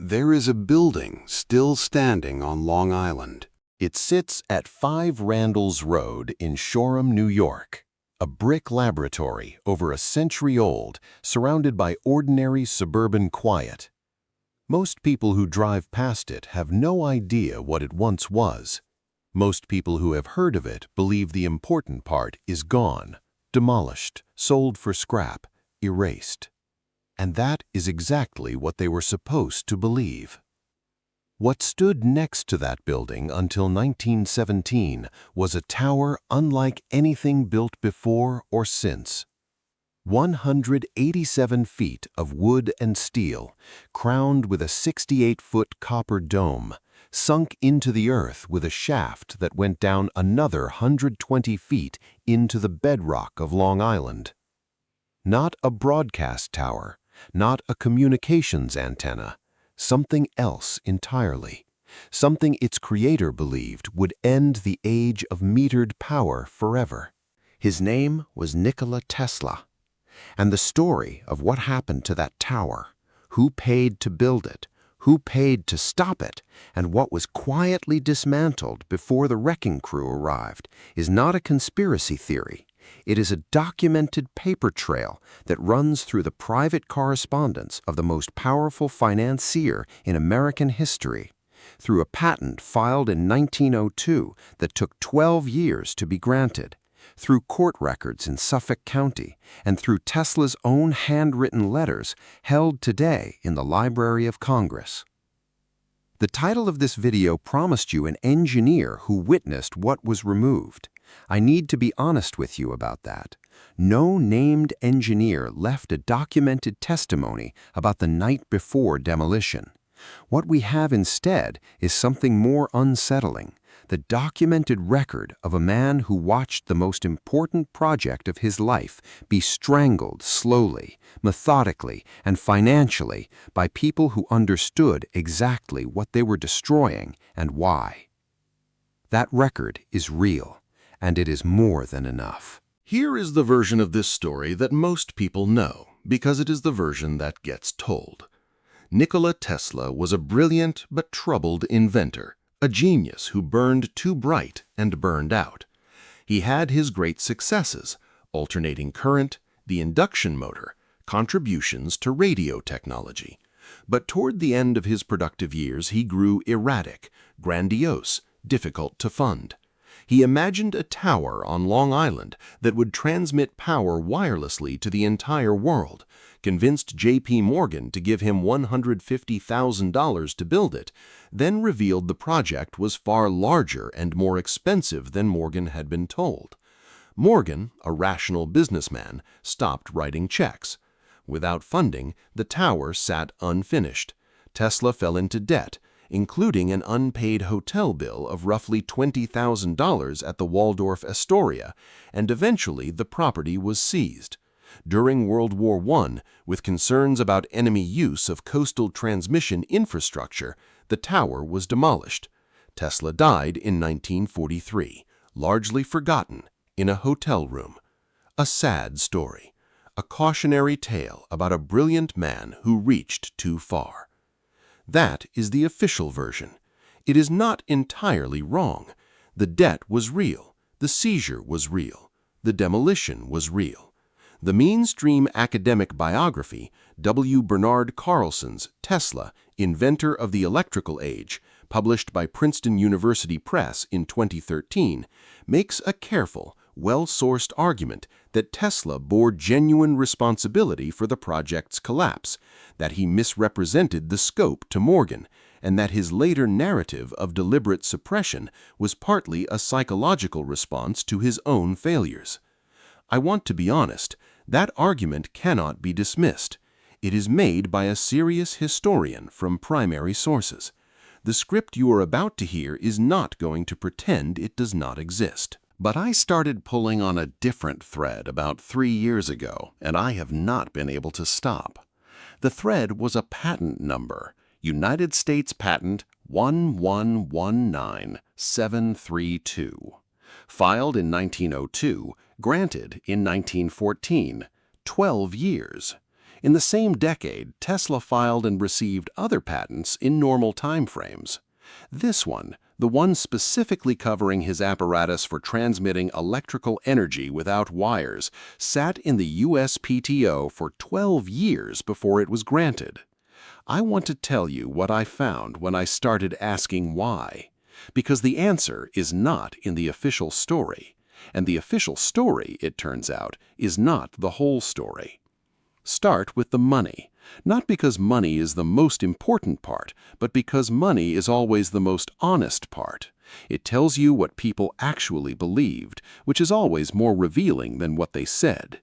There is a building still standing on Long Island. It sits at 5 Randalls Road in Shoreham, New York. A brick laboratory over a century old, surrounded by ordinary suburban quiet. Most people who drive past it have no idea what it once was. Most people who have heard of it believe the important part is gone, demolished, sold for scrap, erased. And that is exactly what they were supposed to believe. What stood next to that building until 1917 was a tower unlike anything built before or since. 187 feet of wood and steel, crowned with a 68-foot copper dome, sunk into the earth with a shaft that went down another 120 feet into the bedrock of Long Island. Not a broadcast tower, not a communications antenna, something else entirely, something its creator believed would end the age of metered power forever. His name was Nikola Tesla, and the story of what happened to that tower, who paid to build it, who paid to stop it, and what was quietly dismantled before the wrecking crew arrived, is not a conspiracy theory. It is a documented paper trail that runs through the private correspondence of the most powerful financier in American history, through a patent filed in 1902 that took 12 years to be granted, through court records in Suffolk County, and through Tesla's own handwritten letters held today in the Library of Congress. The title of this video promised you an engineer who witnessed what was removed. I need to be honest with you about that. No named engineer left a documented testimony about the night before demolition. What we have instead is something more unsettling, the documented record of a man who watched the most important project of his life be strangled slowly, methodically, and financially by people who understood exactly what they were destroying and why. That record is real, and it is more than enough. Here is the version of this story that most people know, because it is the version that gets told. Nikola Tesla was a brilliant but troubled inventor, a genius who burned too bright and burned out. He had his great successes: alternating current, the induction motor, contributions to radio technology. But toward the end of his productive years, he grew erratic, grandiose, difficult to fund. He imagined a tower on Long Island that would transmit power wirelessly to the entire world, convinced J.P. Morgan to give him $150,000 to build it, then revealed the project was far larger and more expensive than Morgan had been told. Morgan, a rational businessman, stopped writing checks. Without funding, the tower sat unfinished. Tesla fell into debt, including an unpaid hotel bill of roughly $20,000 at the Waldorf Astoria, and eventually the property was seized. During World War I, with concerns about enemy use of coastal transmission infrastructure, the tower was demolished. Tesla died in 1943, largely forgotten, in a hotel room. A sad story, a cautionary tale about a brilliant man who reached too far. That is the official version. It is not entirely wrong. The debt was real. The seizure was real. The demolition was real. The mainstream academic biography, W. Bernard Carlson's Tesla, Inventor of the Electrical Age, published by Princeton University Press in 2013, makes a careful, well-sourced argument that Tesla bore genuine responsibility for the project's collapse, that he misrepresented the scope to Morgan, and that his later narrative of deliberate suppression was partly a psychological response to his own failures. I want to be honest, that argument cannot be dismissed. It is made by a serious historian from primary sources. The script you are about to hear is not going to pretend it does not exist. But I started pulling on a different thread about 3 years ago, and I have not been able to stop. The thread was a patent number, United States Patent 1119732, filed in 1902, granted in 1914, 12 years. In the same decade, Tesla filed and received other patents in normal time frames. This one, the one specifically covering his apparatus for transmitting electrical energy without wires, sat in the USPTO for 12 years before it was granted. I want to tell you what I found when I started asking why. Because the answer is not in the official story. And the official story, it turns out, is not the whole story. Start with the money. Not because money is the most important part, but because money is always the most honest part. It tells you what people actually believed, which is always more revealing than what they said.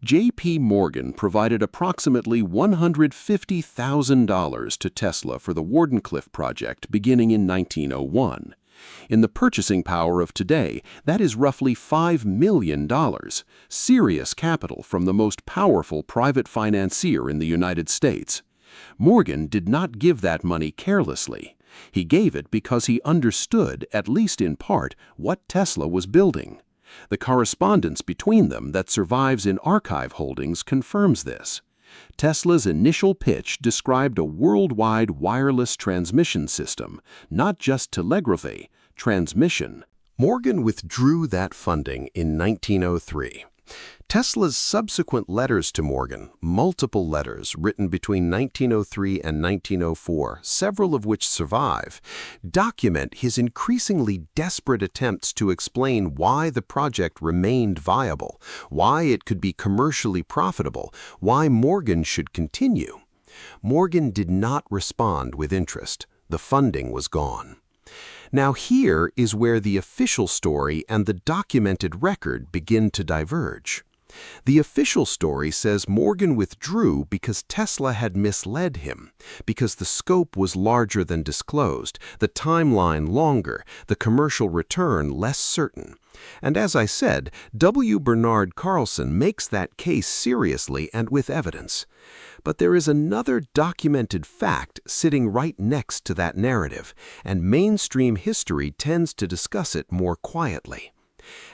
J.P. Morgan provided approximately $150,000 to Tesla for the Wardenclyffe project beginning in 1901. In the purchasing power of today, that is roughly $5 million, serious capital from the most powerful private financier in the United States. Morgan did not give that money carelessly. He gave it because he understood, at least in part, what Tesla was building. The correspondence between them that survives in archive holdings confirms this. Tesla's initial pitch described a worldwide wireless transmission system, not just telegraphy, transmission. Morgan withdrew that funding in 1903. Tesla's subsequent letters to Morgan, multiple letters written between 1903 and 1904, several of which survive, document his increasingly desperate attempts to explain why the project remained viable, why it could be commercially profitable, why Morgan should continue. Morgan did not respond with interest. The funding was gone. Now here is where the official story and the documented record begin to diverge. The official story says Morgan withdrew because Tesla had misled him, because the scope was larger than disclosed, the timeline longer, the commercial return less certain. And as I said, W. Bernard Carlson makes that case seriously and with evidence. But there is another documented fact sitting right next to that narrative, and mainstream history tends to discuss it more quietly.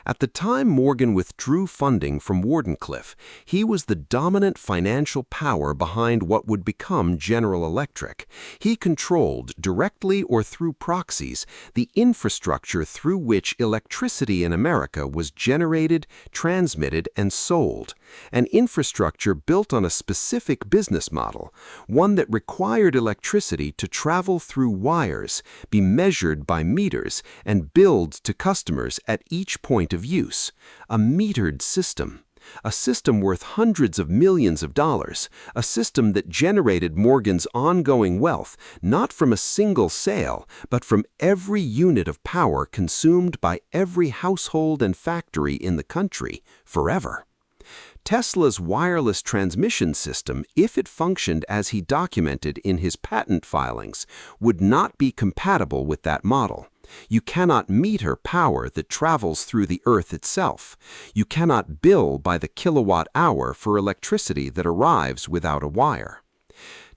At the time Morgan withdrew funding from Wardenclyffe, he was the dominant financial power behind what would become General Electric. He controlled, directly or through proxies, the infrastructure through which electricity in America was generated, transmitted, and sold. An infrastructure built on a specific business model, one that required electricity to travel through wires, be measured by meters, and billed to customers at each point of use. A metered system. A system worth hundreds of millions of dollars. A system that generated Morgan's ongoing wealth, not from a single sale, but from every unit of power consumed by every household and factory in the country, forever. Tesla's wireless transmission system, if it functioned as he documented in his patent filings, would not be compatible with that model. You cannot meter power that travels through the earth itself. You cannot bill by the kilowatt hour for electricity that arrives without a wire.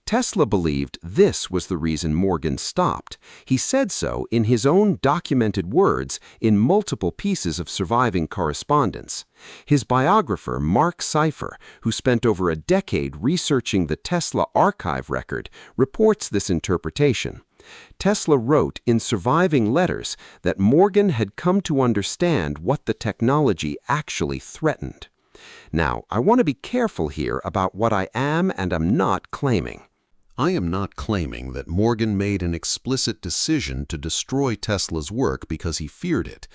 Tesla believed this was the reason Morgan stopped. He said so in his own documented words in multiple pieces of surviving correspondence. His biographer, Mark Cypher, who spent over a decade researching the Tesla archive record, reports this interpretation. Tesla wrote in surviving letters that Morgan had come to understand what the technology actually threatened. Now, I want to be careful here about what I am and am not claiming. I am not claiming that Morgan made an explicit decision to destroy Tesla's work because he feared it.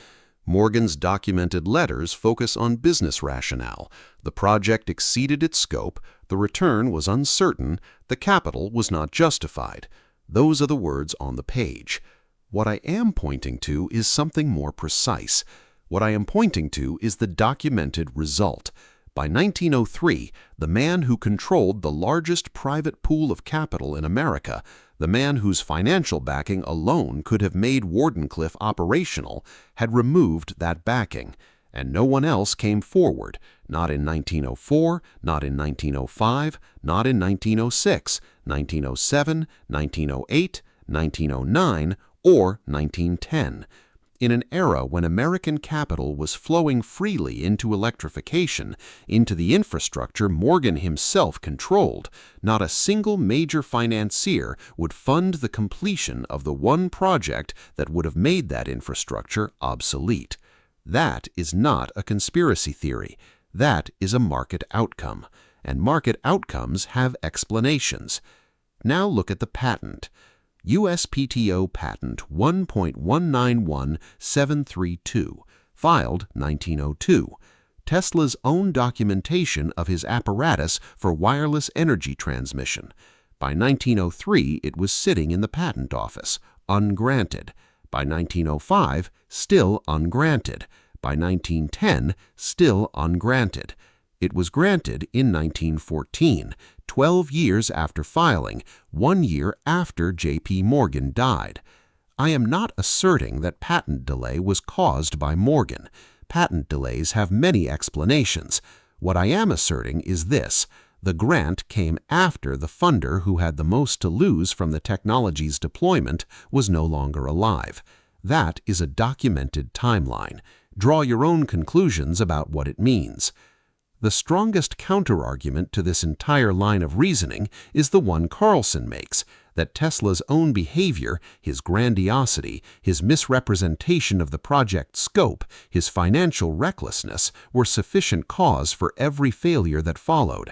Morgan's documented letters focus on business rationale. The project exceeded its scope, the return was uncertain, the capital was not justified. Those are the words on the page. What I am pointing to is something more precise. What I am pointing to is the documented result. By 1903, the man who controlled the largest private pool of capital in America, the man whose financial backing alone could have made Wardenclyffe operational, had removed that backing, and no one else came forward, not in 1904, not in 1905, not in 1906, 1907, 1908, 1909, or 1910. In an era when American capital was flowing freely into electrification, into the infrastructure Morgan himself controlled, not a single major financier would fund the completion of the one project that would have made that infrastructure obsolete. That is not a conspiracy theory. That is a market outcome. And market outcomes have explanations. Now look at the patent. USPTO Patent 1.191732, filed 1902. Tesla's own documentation of his apparatus for wireless energy transmission. By 1903, it was sitting in the patent office, ungranted. By 1905, still ungranted. By 1910, still ungranted. It was granted in 1914, 12 years after filing, 1 year after J.P. Morgan died. I am not asserting that patent delay was caused by Morgan. Patent delays have many explanations. What I am asserting is this: the grant came after the funder who had the most to lose from the technology's deployment was no longer alive. That is a documented timeline. Draw your own conclusions about what it means. The strongest counterargument to this entire line of reasoning is the one Carlson makes, that Tesla's own behavior, his grandiosity, his misrepresentation of the project's scope, his financial recklessness were sufficient cause for every failure that followed.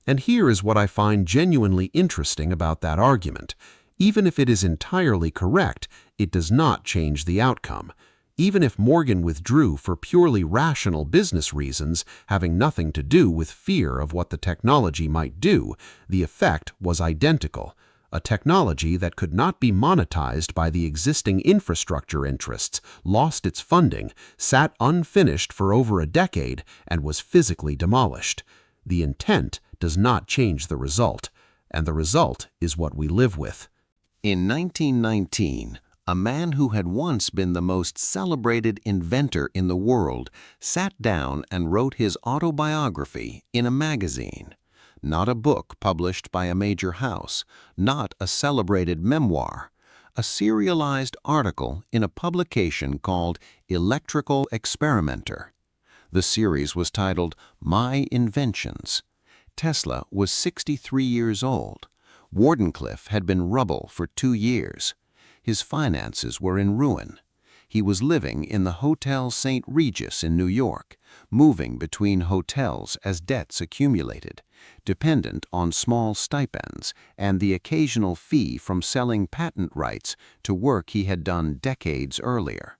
And here is what I find genuinely interesting about that argument. Even if it is entirely correct, it does not change the outcome. Even if Morgan withdrew for purely rational business reasons, having nothing to do with fear of what the technology might do, the effect was identical. A technology that could not be monetized by the existing infrastructure interests lost its funding, sat unfinished for over a decade, and was physically demolished. The intent does not change the result, and the result is what we live with. In 1919, a man who had once been the most celebrated inventor in the world sat down and wrote his autobiography in a magazine. Not a book published by a major house, not a celebrated memoir, a serialized article in a publication called Electrical Experimenter. The series was titled My Inventions. Tesla was 63 years old. Wardenclyffe had been rubble for 2 years. His finances were in ruin. He was living in the Hotel St. Regis in New York, moving between hotels as debts accumulated, dependent on small stipends and the occasional fee from selling patent rights to work he had done decades earlier.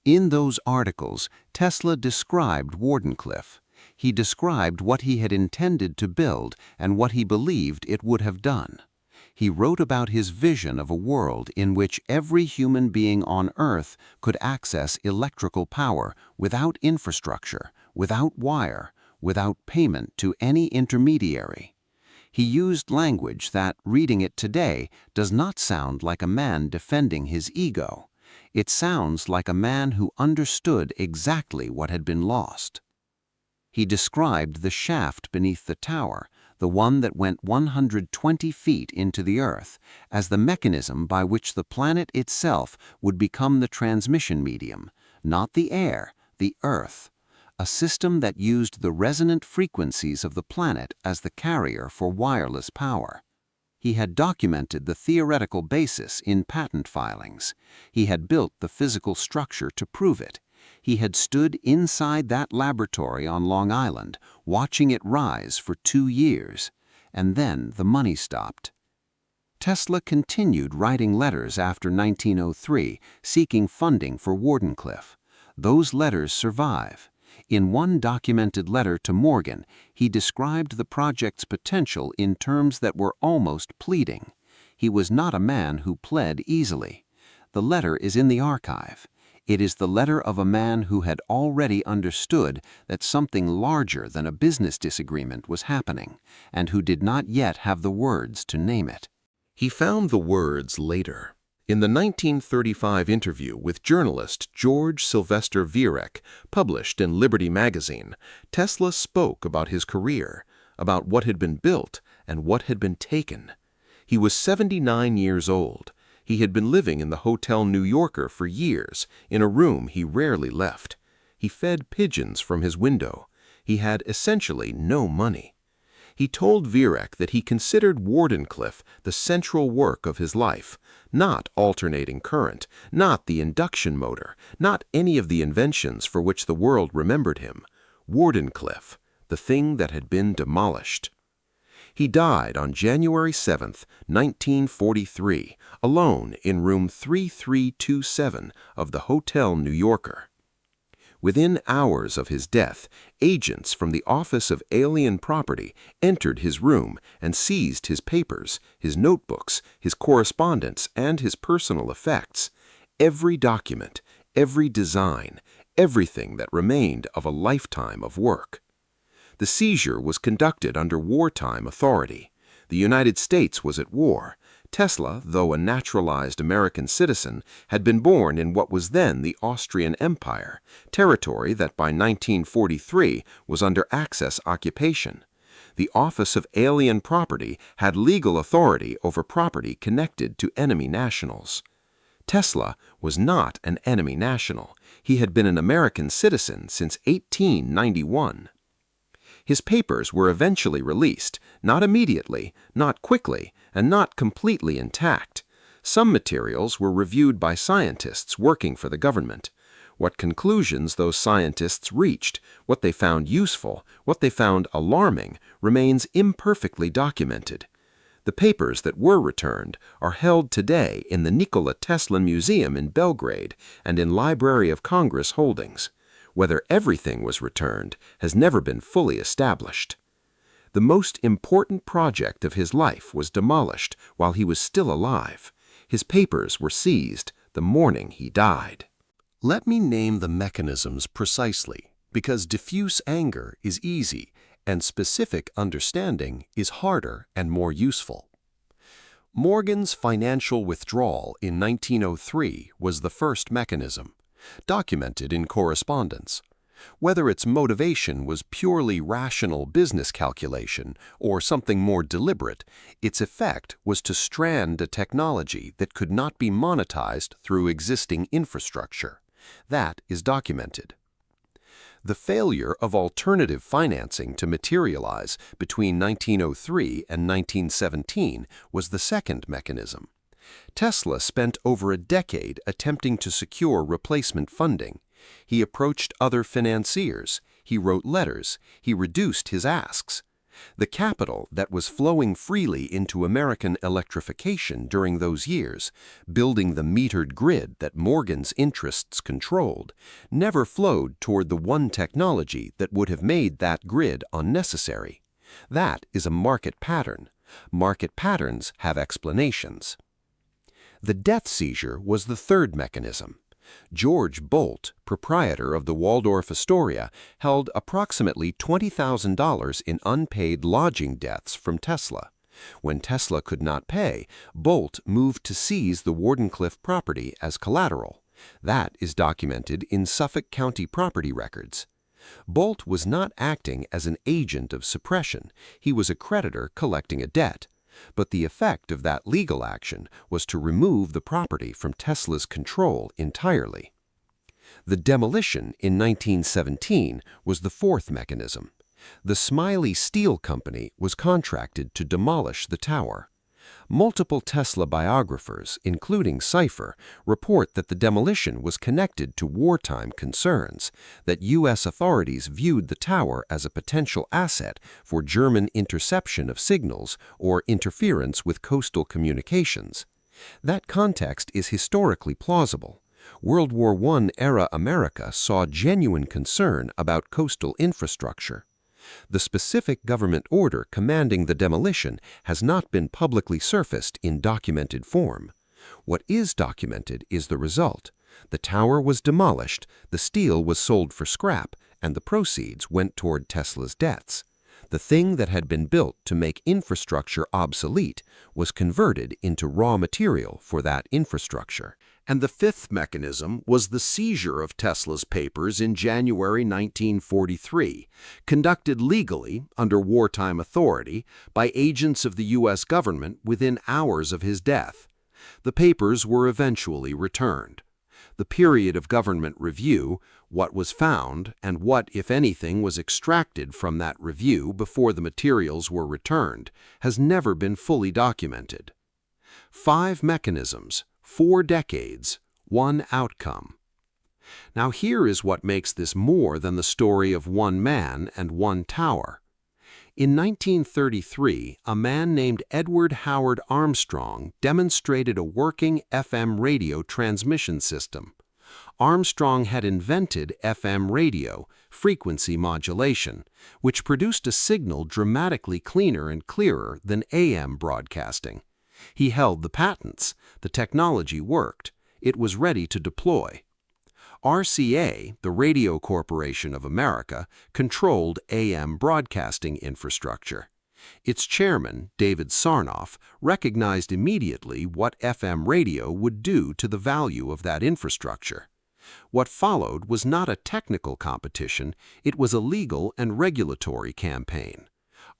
In those articles, Tesla described Wardenclyffe. He described what he had intended to build and what he believed it would have done. He wrote about his vision of a world in which every human being on Earth could access electrical power without infrastructure, without wire, without payment to any intermediary. He used language that, reading it today, does not sound like a man defending his ego. It sounds like a man who understood exactly what had been lost. He described the shaft beneath the tower, the one that went 120 feet into the Earth, as the mechanism by which the planet itself would become the transmission medium, not the air, the Earth, a system that used the resonant frequencies of the planet as the carrier for wireless power. He had documented the theoretical basis in patent filings. He had built the physical structure to prove it. He had stood inside that laboratory on Long Island, watching it rise for 2 years, and then the money stopped. Tesla continued writing letters after 1903, seeking funding for Wardenclyffe. Those letters survive. In one documented letter to Morgan, he described the project's potential in terms that were almost pleading. He was not a man who pled easily. The letter is in the archive. It is the letter of a man who had already understood that something larger than a business disagreement was happening, and who did not yet have the words to name it. He found the words later. In the 1935 interview with journalist George Sylvester Viereck, published in Liberty magazine, Tesla spoke about his career, about what had been built and what had been taken. He was 79 years old. He had been living in the Hotel New Yorker for years, in a room he rarely left. He fed pigeons from his window. He had essentially no money. He told Viereck that he considered Wardenclyffe the central work of his life, not alternating current, not the induction motor, not any of the inventions for which the world remembered him. Wardenclyffe, the thing that had been demolished. He died on January 7, 1943, alone in room 3327 of the Hotel New Yorker. Within hours of his death, agents from the Office of Alien Property entered his room and seized his papers, his notebooks, his correspondence, and his personal effects. Every document, every design, everything that remained of a lifetime of work. The seizure was conducted under wartime authority. The United States was at war. Tesla, though a naturalized American citizen, had been born in what was then the Austrian Empire, territory that by 1943 was under Axis occupation. The Office of Alien Property had legal authority over property connected to enemy nationals. Tesla was not an enemy national. He had been an American citizen since 1891. His papers were eventually released, not immediately, not quickly, and not completely intact. Some materials were reviewed by scientists working for the government. What conclusions those scientists reached, what they found useful, what they found alarming, remains imperfectly documented. The papers that were returned are held today in the Nikola Tesla Museum in Belgrade and in Library of Congress holdings. Whether everything was returned has never been fully established. The most important project of his life was demolished while he was still alive. His papers were seized the morning he died. Let me name the mechanisms precisely, because diffuse anger is easy and specific understanding is harder and more useful. Morgan's financial withdrawal in 1903 was the first mechanism, documented in correspondence. Whether its motivation was purely rational business calculation or something more deliberate, its effect was to strand a technology that could not be monetized through existing infrastructure. That is documented. The failure of alternative financing to materialize between 1903 and 1917 was the second mechanism. Tesla spent over a decade attempting to secure replacement funding. He approached other financiers, he wrote letters, he reduced his asks. The capital that was flowing freely into American electrification during those years, building the metered grid that Morgan's interests controlled, never flowed toward the one technology that would have made that grid unnecessary. That is a market pattern. Market patterns have explanations. The death seizure was the third mechanism. George Bolt, proprietor of the Waldorf Astoria, held approximately $20,000 in unpaid lodging debts from Tesla. When Tesla could not pay, Bolt moved to seize the Wardenclyffe property as collateral. That is documented in Suffolk County property records. Bolt was not acting as an agent of suppression. He was a creditor collecting a debt. But the effect of that legal action was to remove the property from Tesla's control entirely. The demolition in 1917 was the fourth mechanism. The Smiley Steel Company was contracted to demolish the tower. Multiple Tesla biographers, including Cipher, report that the demolition was connected to wartime concerns, that U.S. authorities viewed the tower as a potential asset for German interception of signals or interference with coastal communications. That context is historically plausible. World War I-era America saw genuine concern about coastal infrastructure. The specific government order commanding the demolition has not been publicly surfaced in documented form. What is documented is the result. The tower was demolished, the steel was sold for scrap, and the proceeds went toward Tesla's debts. The thing that had been built to make infrastructure obsolete was converted into raw material for that infrastructure. And the fifth mechanism was the seizure of Tesla's papers in January 1943, conducted legally under wartime authority by agents of the U.S. government within hours of his death. The papers were eventually returned. The period of government review, what was found, and what, if anything, was extracted from that review before the materials were returned, has never been fully documented. 5 mechanisms, 4 decades, 1 outcome. Now here is what makes this more than the story of one man and one tower. In 1933, a man named Edward Howard Armstrong demonstrated a working FM radio transmission system. Armstrong had invented FM radio, frequency modulation, which produced a signal dramatically cleaner and clearer than AM broadcasting. He held the patents. The technology worked. It was ready to deploy. RCA, the Radio Corporation of America, controlled AM broadcasting infrastructure. Its chairman, David Sarnoff, recognized immediately what FM radio would do to the value of that infrastructure. What followed was not a technical competition, it was a legal and regulatory campaign.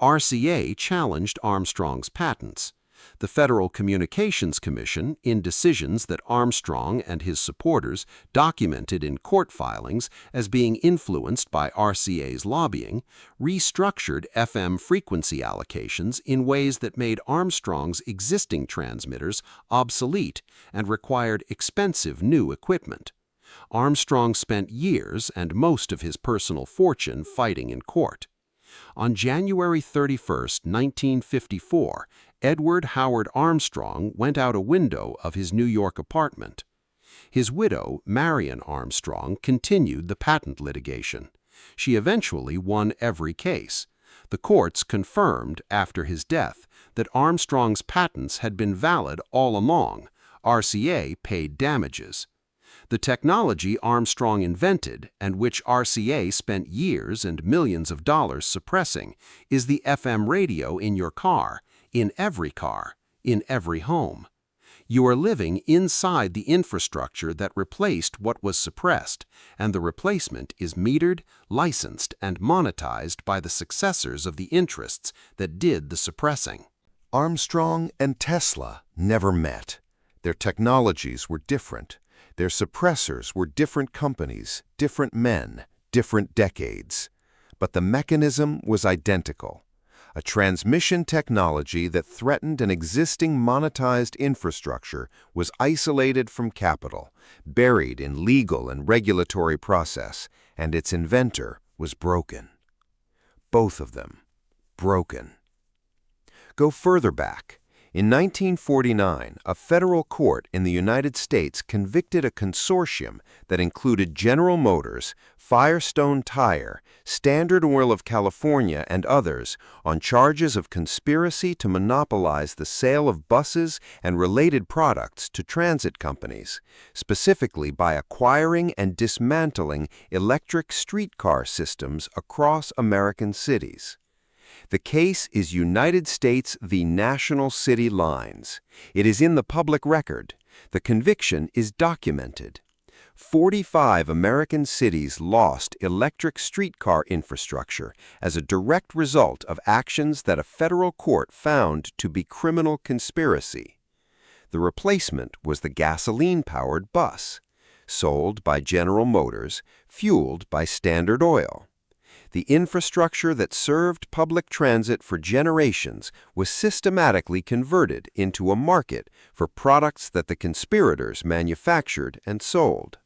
RCA challenged Armstrong's patents. The Federal Communications Commission, in decisions that Armstrong and his supporters documented in court filings as being influenced by RCA's lobbying, restructured FM frequency allocations in ways that made Armstrong's existing transmitters obsolete and required expensive new equipment. Armstrong spent years and most of his personal fortune fighting in court. On January 31, 1954, Edward Howard Armstrong went out a window of his New York apartment. His widow, Marion Armstrong, continued the patent litigation. She eventually won every case. The courts confirmed, after his death, that Armstrong's patents had been valid all along. RCA paid damages. The technology Armstrong invented, and which RCA spent years and millions of dollars suppressing, is the FM radio in your car, in every home. You are living inside the infrastructure that replaced what was suppressed, and the replacement is metered, licensed, and monetized by the successors of the interests that did the suppressing. Armstrong and Tesla never met. Their technologies were different. Their suppressors were different companies, different men, different decades. But the mechanism was identical. A transmission technology that threatened an existing monetized infrastructure was isolated from capital, buried in legal and regulatory process, and its inventor was broken. Both of them broken. Go further back. In 1949, a federal court in the United States convicted a consortium that included General Motors, Firestone Tire, Standard Oil of California, and others on charges of conspiracy to monopolize the sale of buses and related products to transit companies, specifically by acquiring and dismantling electric streetcar systems across American cities. The case is United States v. National City Lines. It is in the public record. The conviction is documented. 45 American cities lost electric streetcar infrastructure as a direct result of actions that a federal court found to be criminal conspiracy. The replacement was the gasoline-powered bus, sold by General Motors, fueled by Standard Oil. The infrastructure that served public transit for generations was systematically converted into a market for products that the conspirators manufactured and sold.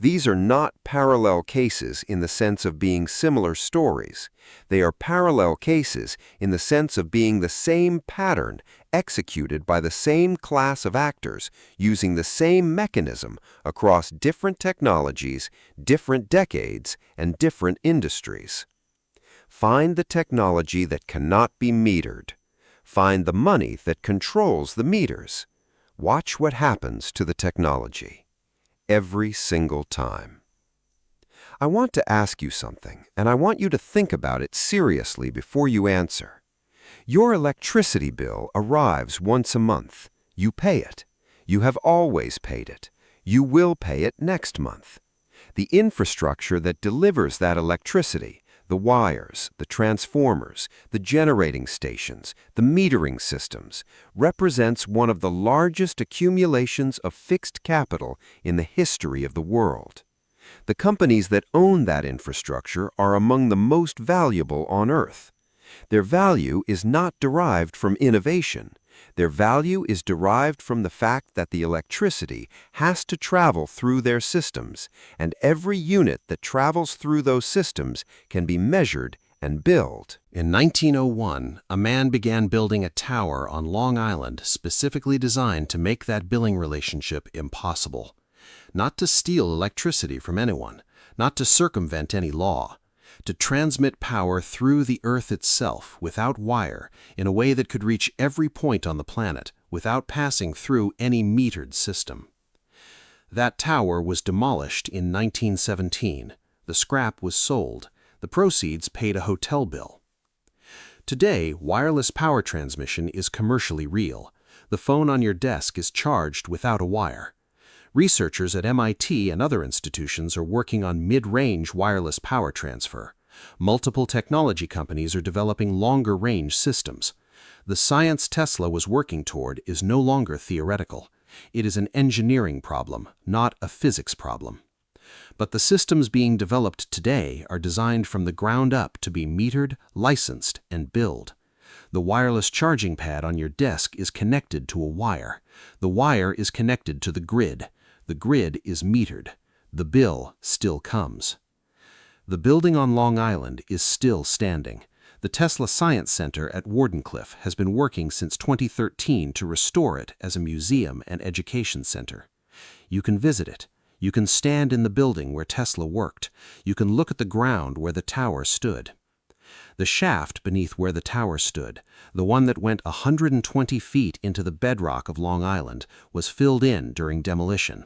These are not parallel cases in the sense of being similar stories. They are parallel cases in the sense of being the same pattern executed by the same class of actors using the same mechanism across different technologies, different decades, and different industries. Find the technology that cannot be metered. Find the money that controls the meters. Watch what happens to the technology. Every single time. I want to ask you something, and I want you to think about it seriously before you answer. Your electricity bill arrives once a month. You pay it. You have always paid it. You will pay it next month. The infrastructure that delivers that electricity, The wires, the transformers, the generating stations, the metering systems, represents one of the largest accumulations of fixed capital in the history of the world. The companies that own that infrastructure are among the most valuable on Earth. Their value is not derived from innovation. Their value is derived from the fact that the electricity has to travel through their systems, and every unit that travels through those systems can be measured and billed. In 1901, a man began building a tower on Long Island specifically designed to make that billing relationship impossible. Not to steal electricity from anyone, not to circumvent any law, to transmit power through the Earth itself without wire in a way that could reach every point on the planet without passing through any metered system. That tower was demolished in 1917. The scrap was sold. The proceeds paid a hotel bill. Today, wireless power transmission is commercially real. The phone on your desk is charged without a wire. Researchers at MIT and other institutions are working on mid-range wireless power transfer. Multiple technology companies are developing longer-range systems. The science Tesla was working toward is no longer theoretical. It is an engineering problem, not a physics problem. But the systems being developed today are designed from the ground up to be metered, licensed, and billed. The wireless charging pad on your desk is connected to a wire. The wire is connected to the grid. The grid is metered. The bill still comes. The building on Long Island is still standing. The Tesla Science Center at Wardenclyffe has been working since 2013 to restore it as a museum and education center. You can visit it. You can stand in the building where Tesla worked. You can look at the ground where the tower stood. The shaft beneath where the tower stood, the one that went 120 feet into the bedrock of Long Island, was filled in during demolition.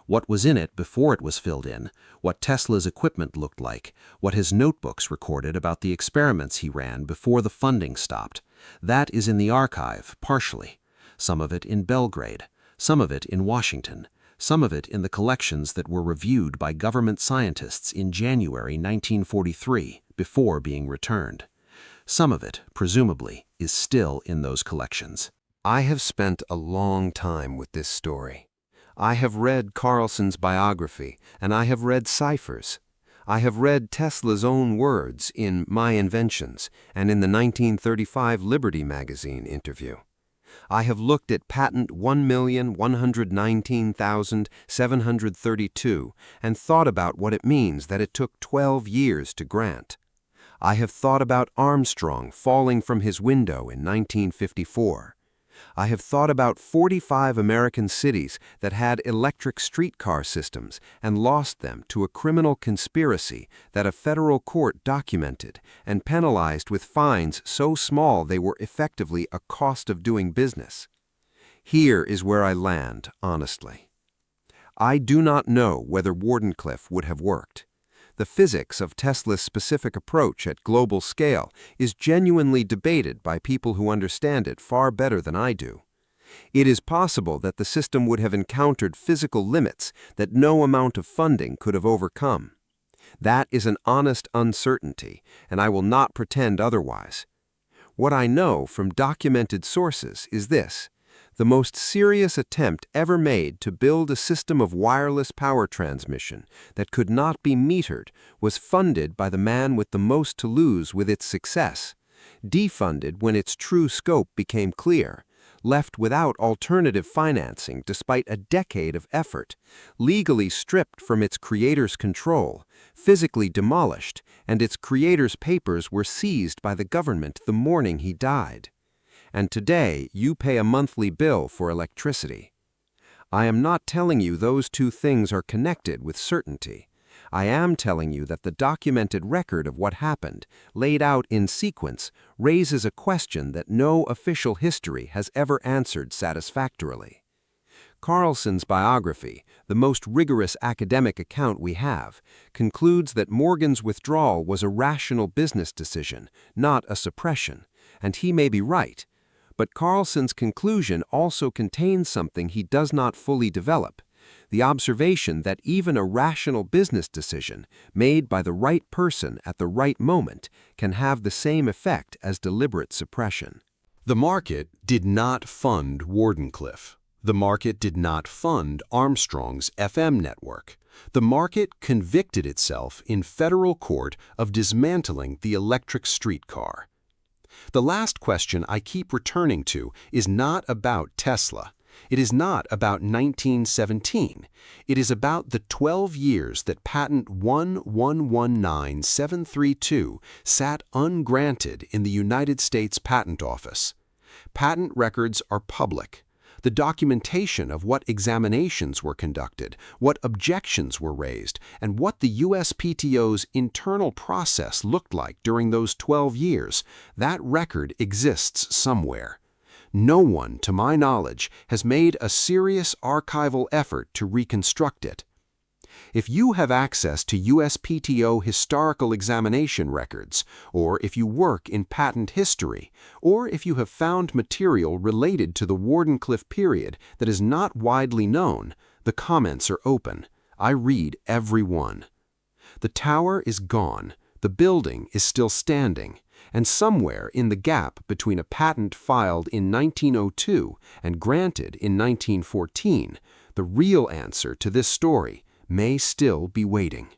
What was in it before it was filled in, what Tesla's equipment looked like, what his notebooks recorded about the experiments he ran before the funding stopped, that is in the archive, partially. Some of it in Belgrade, some of it in Washington, some of it in the collections that were reviewed by government scientists in January 1943 before being returned. Some of it, presumably, is still in those collections. I have spent a long time with this story. I have read Carlson's biography, and I have read ciphers. I have read Tesla's own words in My Inventions and in the 1935 Liberty magazine interview. I have looked at patent 1,119,732 and thought about what it means that it took 12 years to grant. I have thought about Armstrong falling from his window in 1954. I have thought about 45 American cities that had electric streetcar systems and lost them to a criminal conspiracy that a federal court documented and penalized with fines so small they were effectively a cost of doing business. Here is where I land, honestly. I do not know whether Wardenclyffe would have worked. The physics of Tesla's specific approach at global scale is genuinely debated by people who understand it far better than I do. It is possible that the system would have encountered physical limits that no amount of funding could have overcome. That is an honest uncertainty, and I will not pretend otherwise. What I know from documented sources is this: the most serious attempt ever made to build a system of wireless power transmission that could not be metered was funded by the man with the most to lose with its success, defunded when its true scope became clear, left without alternative financing despite a decade of effort, legally stripped from its creator's control, physically demolished, and its creator's papers were seized by the government the morning he died. And today you pay a monthly bill for electricity. I am not telling you those two things are connected with certainty. I am telling you that the documented record of what happened, laid out in sequence, raises a question that no official history has ever answered satisfactorily. Carlson's biography, the most rigorous academic account we have, concludes that Morgan's withdrawal was a rational business decision, not a suppression, and he may be right. But Carlson's conclusion also contains something he does not fully develop, The observation that even a rational business decision made by the right person at the right moment can have the same effect as deliberate suppression. The market did not fund Wardenclyffe. The market did not fund Armstrong's FM network. The market convicted itself in federal court of dismantling the electric streetcar. The last question I keep returning to is not about Tesla. It is not about 1917. It is about the 12 years that patent 1119732 sat ungranted in the United States Patent Office. Patent records are public. The documentation of what examinations were conducted, what objections were raised, and what the USPTO's internal process looked like during those 12 years, that record exists somewhere. No one, to my knowledge, has made a serious archival effort to reconstruct it. If you have access to USPTO historical examination records, or if you work in patent history, or if you have found material related to the Wardenclyffe period that is not widely known, the comments are open. I read every one. The tower is gone. The building is still standing. And somewhere in the gap between a patent filed in 1902 and granted in 1914, the real answer to this story may still be waiting.